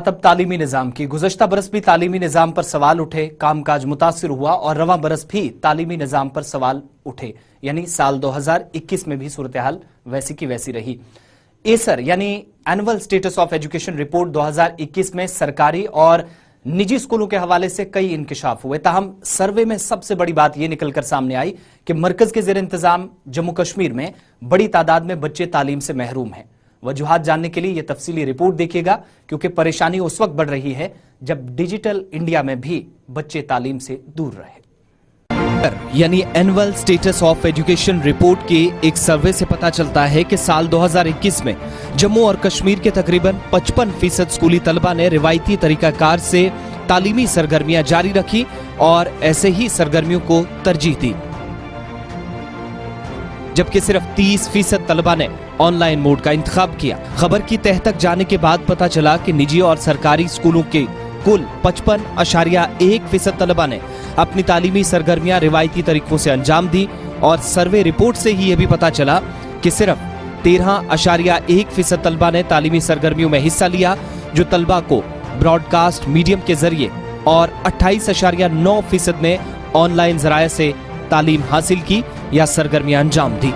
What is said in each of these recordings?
तब तालीमी निजाम की गुज़श्ता बरस भी तालीमी निजाम पर सवाल उठे, कामकाज मुतासिर हुआ और रवां बरस भी तालीमी निजाम पर सवाल उठे, यानी साल 2021 में भी सूरत हाल वैसी की वैसी रही। एसर यानी annual status of education report 2021 में सरकारी और निजी स्कूलों के हवाले से कई इंकिशाफ हुए, ताहम सर्वे में सबसे बड़ी बात यह निकलकर सामने आई कि मरकज के ज़ेर इंतजाम जम्मू कश्मीर में बड़ी तादाद में बच्चे तालीम से महरूम हैं। वजूहात जानने के लिए यह तफसीली रिपोर्ट देखिएगा, क्योंकि परेशानी उस वक्त बढ़ रही है जब डिजिटल इंडिया में भी बच्चे तालीम से दूर रहे। यानी annual status of education report के एक सर्वे से पता चलता है कि साल 2021 में जम्मू और कश्मीर के तकरीबन 55% स्कूली तलबा ने रिवायती तरीकाकार से तालीमी सरगर्मियां जारी रखी और ऐसे ही सरगर्मियों को तरजीह दी, जबकि सिर्फ 30% तलबा ने ऑनलाइन मोड का इंतखाब किया। खबर की तह तक जाने के बाद पता चला कि निजी और सरकारी स्कूलों के कुल 55.1% तलबा ने अपनी तालीमी सरगर्मियां रिवायती तरीकों से अंजाम दी और सर्वे रिपोर्ट से ही यह भी पता चला कि सिर्फ 13.1% तलबा ने तालीमी सरगर्मियों में हिस्सा लिया, जो तलबा को ब्रॉडकास्ट मीडियम के जरिए, और 28.9% ने ऑनलाइन जराये से तालीम हासिल की या सरगर्मियां अंजाम दी।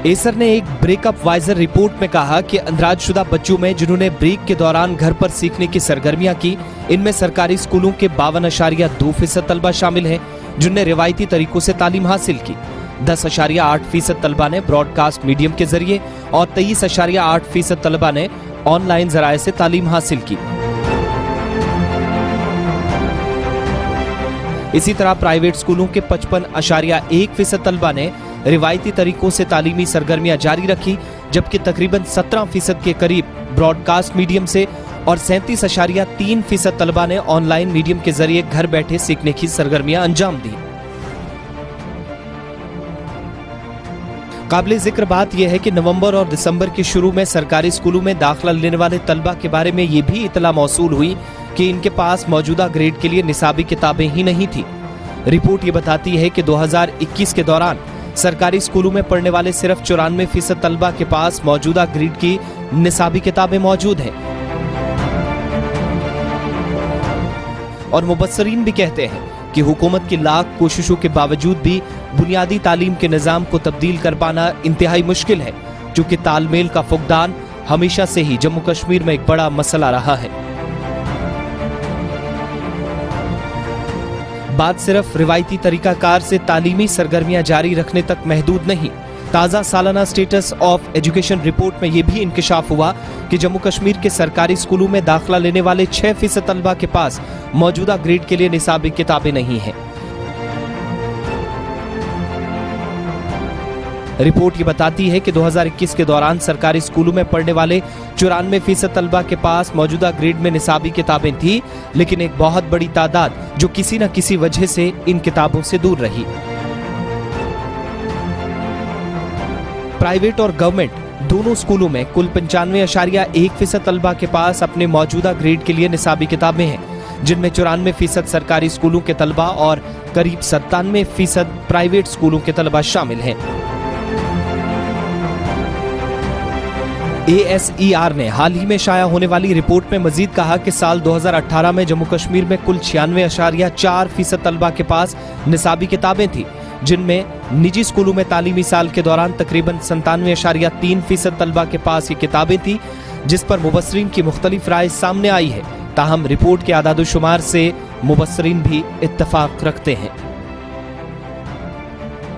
एसर ने एक ब्रेकअप वाइजर रिपोर्ट में कहा कि अंदराजशुदा बच्चों में जिन्होंने ब्रेक के दौरान घर पर सीखने की सरगर्मियां की, इनमें सरकारी स्कूलों के 52.2% तलबा शामिल हैं जिनने रिवायती तरीकों से तालीम हासिल की। 10.8% तलबा ने ब्रॉडकास्ट मीडियम के जरिए और 23.8% तलबा ने ऑनलाइन जराये से तालीम हासिल की। इसी तरह प्राइवेट स्कूलों के 55.1% तलबा ने रिवायती तरीकों से तालीमी सरगर्मियां जारी रखी, जबकि तकरीबन 17% के करीब ब्रॉडकास्ट मीडियम से और 37.3% तलबा ने ऑनलाइन मीडियम के जरिए घर बैठे सीखने की सरगर्मियां अंजाम दी। काबिले जिक्र बात यह है कि नवंबर और दिसंबर के शुरू में सरकारी स्कूलों में दाखिला लेने वाले तलबा के बारे में यह भी इतला मौसूल हुई कि इनके पास मौजूदा ग्रेड के लिए निसाबी किताबें ही नहीं थी। रिपोर्ट ये बताती है कि 2021 के दौरान सरकारी स्कूलों में पढ़ने वाले सिर्फ 94% तलबा के पास मौजूदा ग्रेड की निसाबी किताबें मौजूद हैं। और मुबस्सरीन भी कहते हैं कि हुकूमत की लाख कोशिशों के बावजूद भी बुनियादी तालीम के निजाम को तब्दील कर पाना इंतहाई मुश्किल है, चूंकि तालमेल का फुकदान हमेशा से ही जम्मू कश्मीर में एक बड़ा मसला रहा है। बात सिर्फ रिवायती तरीकाकार से तालीमी सरगर्मियां जारी रखने तक महदूद नहीं। ताज़ा सालाना स्टेटस ऑफ एजुकेशन रिपोर्ट में यह भी इंकिशाफ हुआ कि जम्मू कश्मीर के सरकारी स्कूलों में दाखिला लेने वाले 6% तलबा के पास मौजूदा ग्रेड के लिए निसाबी किताबें नहीं हैं। रिपोर्ट ये बताती है कि 2021 के दौरान सरकारी स्कूलों में पढ़ने वाले 94% तलबा के पास मौजूदा ग्रेड में निसाबी किताबें थी, लेकिन एक बहुत बड़ी तादाद जो किसी न किसी वजह से इन किताबों से दूर रही। प्राइवेट और गवर्नमेंट दोनों स्कूलों में कुल 95.1% तलबा के पास अपने मौजूदा ग्रेड के लिए निसाबी किताबें हैं, जिनमें 94% सरकारी स्कूलों के तलबा और करीब 97% प्राइवेट स्कूलों के तलबा शामिल हैं। ASER ने हाल ही में शाया होने वाली रिपोर्ट में मजीद कहा कि साल 2018 में जम्मू कश्मीर में कुल 96.4% तलबा के पास निसाबी किताबें थी, जिनमें निजी स्कूलों में तालीमी साल के दौरान तकरीबन 97.3% तलबा के पास ये किताबें थी, जिस पर मुबस्सरीन की मुख्तलिफ राय सामने आई है। ताहम रिपोर्ट के आदादुशुमार से मुबस्सरीन भी इत्तफाक रखते हैं।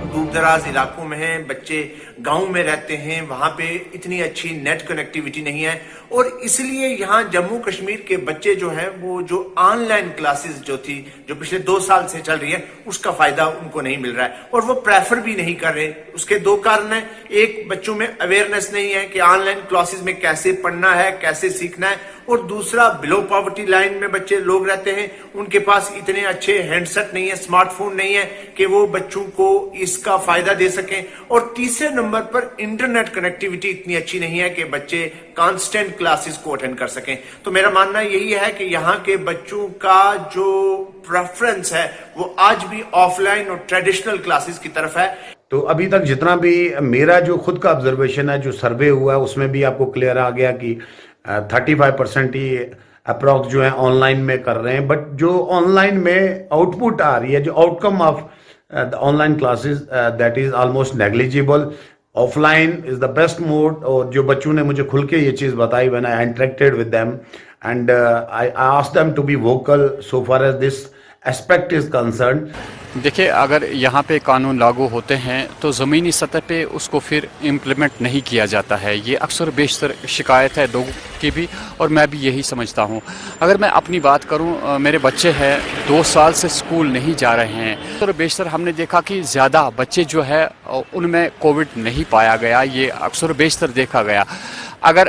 दूर दराज इलाकों में हैं, बच्चे गांव में रहते हैं, वहां पे इतनी अच्छी नेट कनेक्टिविटी नहीं है और इसलिए यहाँ जम्मू कश्मीर के बच्चे जो हैं वो जो ऑनलाइन क्लासेस जो थी जो पिछले 2 साल से चल रही है उसका फायदा उनको नहीं मिल रहा है और वो प्रेफर भी नहीं कर रहे। उसके 2 कारण हैं, एक बच्चों में अवेयरनेस नहीं है कि ऑनलाइन क्लासेस में कैसे पढ़ना है, कैसे सीखना है, और दूसरा बिलो पॉवर्टी लाइन में बच्चे लोग रहते हैं, उनके पास इतने अच्छे हैंडसेट नहीं है, स्मार्टफोन नहीं है कि वो बच्चों को इसका फायदा दे सकें, और तीसरे नंबर पर इंटरनेट कनेक्टिविटी इतनी अच्छी नहीं है कि बच्चे कांस्टेंट क्लासेस को अटेंड कर सकें। तो मेरा मानना यही है कि यहाँ के बच्चों का जो प्रेफरेंस है वो आज भी ऑफलाइन और ट्रेडिशनल क्लासेस की तरफ है। تو ابھی تک جتنا بھی میرا جو خود کا آبزرویشن ہے، جو سروے ہوا ہے، اس میں بھی آپ کو کلیئر آ گیا کہ 35% ہی اپروکس جو ہیں آن لائن میں کر رہے ہیں. بٹ جو آن لائن میں آؤٹ پٹ آ رہی ہے، جو outcome of online classes, that is almost negligible. Offline is the best mode. اور جو بچوں نے مجھے کھل کے یہ چیز بتائی when I interacted with them and I asked them to be vocal so far as this aspect is concerned. دیکھیں، اگر یہاں پہ قانون لاگو ہوتے ہیں تو زمینی سطح پہ اس کو پھر امپلیمنٹ نہیں کیا جاتا ہے. یہ اکثر بیشتر شکایت ہے لوگوں کی بھی، اور میں بھی یہی سمجھتا ہوں. اگر میں اپنی بات کروں، میرے بچے ہیں 2 سال سے اسکول نہیں جا رہے ہیں. اور بیشتر ہم نے دیکھا کہ زیادہ بچے جو ہے ان میں کووڈ نہیں پایا گیا، یہ اکثر بیشتر دیکھا گیا. اگر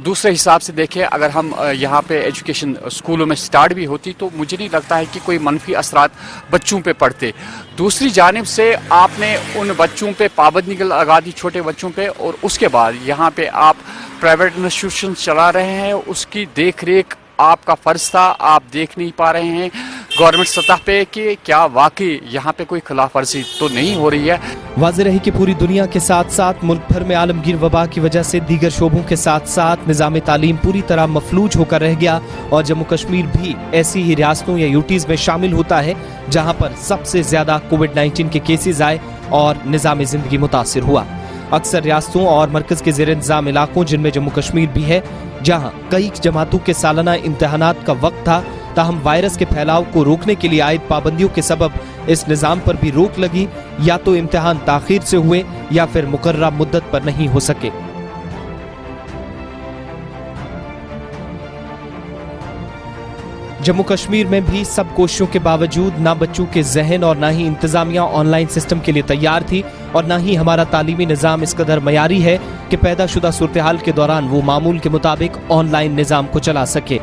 دوسرے حساب سے دیکھیں، اگر ہم یہاں پہ ایجوکیشن اسکولوں میں سٹارٹ بھی ہوتی تو مجھے نہیں لگتا ہے کہ کوئی منفی اثرات بچوں پہ پڑتے. دوسری جانب سے آپ نے ان بچوں پہ پابندی لگا دی، چھوٹے بچوں پہ، اور اس کے بعد یہاں پہ آپ پرائیویٹ انسٹیٹیوشن چلا رہے ہیں. اس کی دیکھ ریکھ آپ کا فرض تھا، آپ دیکھ نہیں پا رہے ہیں گورنمنٹ سطح پہ کہ کیا واقعی یہاں پہ کوئی خلاف ورزی تو نہیں ہو رہی ہے. واضح رہی کہ پوری دنیا کے ساتھ ساتھ ملک بھر میں عالمگیر وبا کی وجہ سے دیگر شعبوں کے ساتھ ساتھ نظام تعلیم پوری طرح مفلوج ہو کر رہ گیا، اور جموں کشمیر بھی ایسی ہی ریاستوں یا یوٹیز میں شامل ہوتا ہے جہاں پر سب سے زیادہ کووڈ-19 کے کیسز آئے اور نظام زندگی متاثر ہوا. اکثر ریاستوں اور مرکز کے زیر انتظام علاقوں، جن میں جموں کشمیر بھی ہے، جہاں کئی جماعتوں کے سالانہ امتحانات کا وقت تھا، تاہم وائرس کے پھیلاؤ کو روکنے کے لیے عائد پابندیوں کے سبب اس نظام پر بھی روک لگی. یا تو امتحان تاخیر سے ہوئے یا پھر مقررہ مدت پر نہیں ہو سکے. جموں کشمیر میں بھی سب کوششوں کے باوجود نہ بچوں کے ذہن اور نہ ہی انتظامیہ آن لائن سسٹم کے لیے تیار تھی، اور نہ ہی ہمارا تعلیمی نظام اس قدر معیاری ہے کہ پیدا شدہ صورتحال کے دوران وہ معمول کے مطابق آن لائن نظام کو چلا سکے.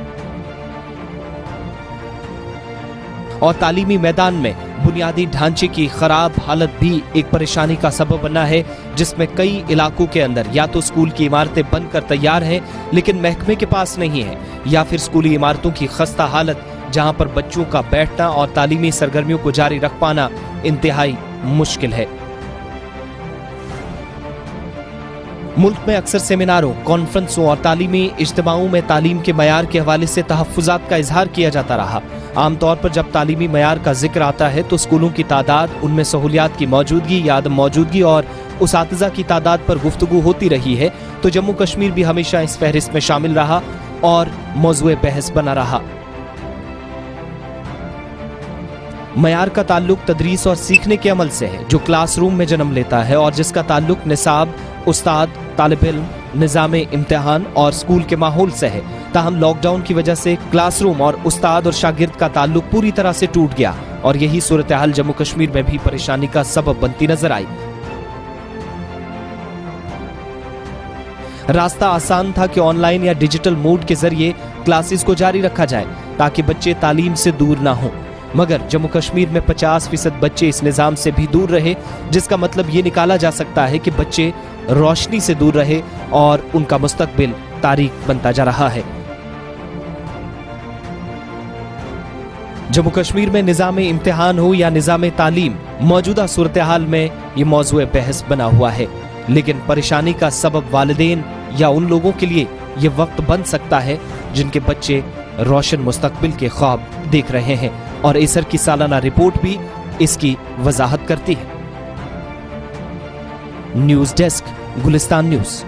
اور تعلیمی میدان میں بنیادی ڈھانچے کی خراب حالت بھی ایک پریشانی کا سبب بنا ہے، جس میں کئی علاقوں کے اندر یا تو اسکول کی عمارتیں بن کر تیار ہیں لیکن محکمے کے پاس نہیں ہیں، یا پھر اسکولی عمارتوں کی خستہ حالت جہاں پر بچوں کا بیٹھنا اور تعلیمی سرگرمیوں کو جاری رکھ پانا انتہائی مشکل ہے. ملک میں اکثر سیمیناروں، کانفرنسوں اور تعلیمی اجتماعوں میں تعلیم کے معیار کے حوالے سے تحفظات کا اظہار کیا جاتا رہا. عام طور پر جب تعلیمی معیار کا ذکر آتا ہے تو اسکولوں کی تعداد، ان میں سہولیات کی موجودگی یا عدم موجودگی اور اساتذہ کی تعداد پر گفتگو ہوتی رہی ہے. تو جموں کشمیر بھی ہمیشہ اس فہرست میں شامل رہا اور موضوع بحث بنا رہا. معیار کا تعلق تدریس اور سیکھنے کے عمل سے ہے جو کلاس روم میں جنم لیتا ہے، اور جس کا تعلق نصاب، استاد، طالب علم، نظام امتحان اور اسکول کے ماحول سے ہے. تاہم لاک ڈاؤن کی وجہ سے کلاس روم اور استاد اور شاگرد کا تعلق پوری طرح سے ٹوٹ گیا، اور یہی صورتحال جموں کشمیر میں بھی پریشانی کا سبب بنتی نظر آئی. راستہ آسان تھا کہ آن لائن یا ڈیجیٹل موڈ کے ذریعے کلاسز کو جاری رکھا جائے تاکہ بچے تعلیم سے دور نہ ہوں، مگر جموں کشمیر میں 50% بچے اس نظام سے بھی دور رہے، جس کا مطلب یہ نکالا جا سکتا ہے کہ بچے روشنی سے دور رہے اور ان کا مستقبل تاریک بنتا جا رہا ہے. جموں کشمیر میں نظام امتحان ہو یا نظام تعلیم، موجودہ صورتحال میں یہ موضوع بحث بنا ہوا ہے، لیکن پریشانی کا سبب والدین یا ان لوگوں کے لیے یہ وقت بن سکتا ہے جن کے بچے روشن مستقبل کے خواب دیکھ رہے ہیں، اور ایسر کی سالانہ رپورٹ بھی اس کی وضاحت کرتی ہے. نیوز ڈیسک، گلستان نیوز.